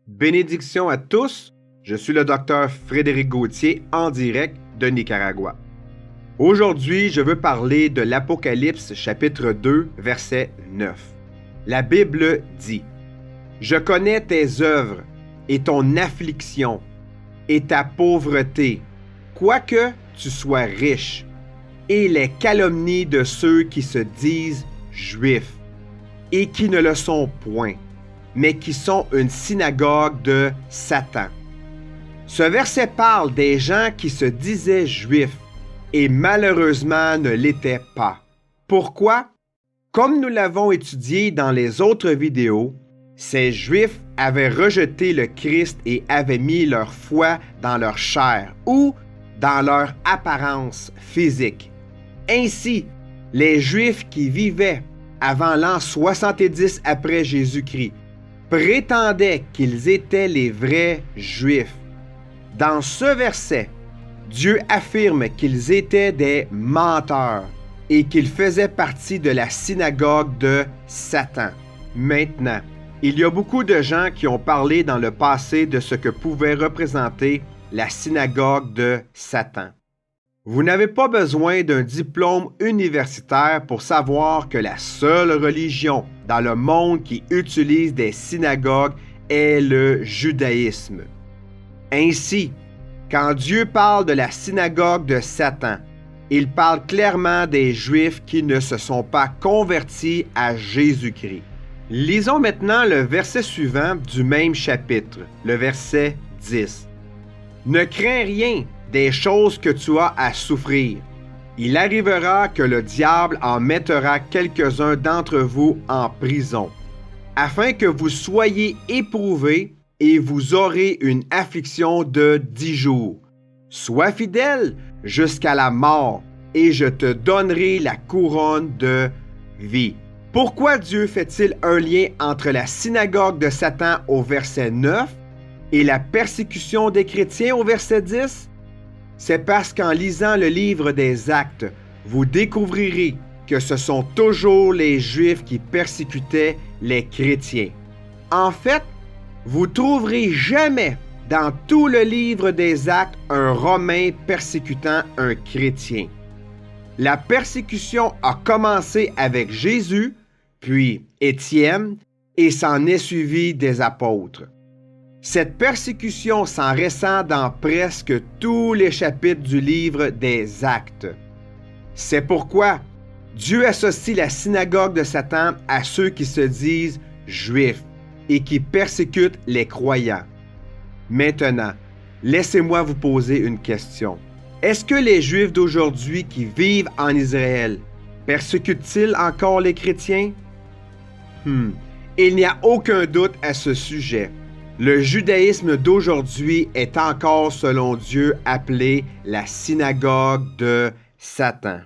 Bénédictions à tous, je suis le docteur Frédéric Gauthier en direct de Nicaragua. Aujourd'hui, je veux parler de l'Apocalypse chapitre 2, verset 9. La Bible dit « Je connais tes œuvres et ton affliction et ta pauvreté, quoique tu sois riche, et les calomnies de ceux qui se disent juifs et qui ne le sont point, mais qui sont une synagogue de Satan. » Ce verset parle des gens qui se disaient juifs et malheureusement ne l'étaient pas. Pourquoi? Comme nous l'avons étudié dans les autres vidéos, ces Juifs avaient rejeté le Christ et avaient mis leur foi dans leur chair ou dans leur apparence physique. Ainsi, les Juifs qui vivaient avant l'an 70 après Jésus-Christ prétendaient qu'ils étaient les vrais Juifs. Dans ce verset, Dieu affirme qu'ils étaient des menteurs et qu'ils faisaient partie de la synagogue de Satan. Maintenant, il y a beaucoup de gens qui ont parlé dans le passé de ce que pouvait représenter la synagogue de Satan. Vous n'avez pas besoin d'un diplôme universitaire pour savoir que la seule religion dans le monde qui utilise des synagogues est le judaïsme. Ainsi, quand Dieu parle de la synagogue de Satan, il parle clairement des Juifs qui ne se sont pas convertis à Jésus-Christ. Lisons maintenant le verset suivant du même chapitre, le verset 10. « Ne crains rien des choses que tu as à souffrir. Il arrivera que le diable en mettra quelques-uns d'entre vous en prison, afin que vous soyez éprouvés et vous aurez une affliction de 10 jours. Sois fidèle jusqu'à la mort, et je te donnerai la couronne de vie. » Pourquoi Dieu fait-il un lien entre la synagogue de Satan au verset 9 et la persécution des chrétiens au verset 10? C'est parce qu'en lisant le livre des Actes, vous découvrirez que ce sont toujours les Juifs qui persécutaient les chrétiens. En fait, vous trouverez jamais dans tout le livre des Actes un Romain persécutant un chrétien. La persécution a commencé avec Jésus, puis Étienne, et s'en est suivi des apôtres. Cette persécution s'en ressent dans presque tous les chapitres du livre des Actes. C'est pourquoi Dieu associe la synagogue de Satan à ceux qui se disent juifs et qui persécutent les croyants. Maintenant, laissez-moi vous poser une question. Est-ce que les Juifs d'aujourd'hui qui vivent en Israël persécutent-ils encore les chrétiens? Il n'y a aucun doute à ce sujet. Le judaïsme d'aujourd'hui est encore, selon Dieu, appelé la synagogue de Satan.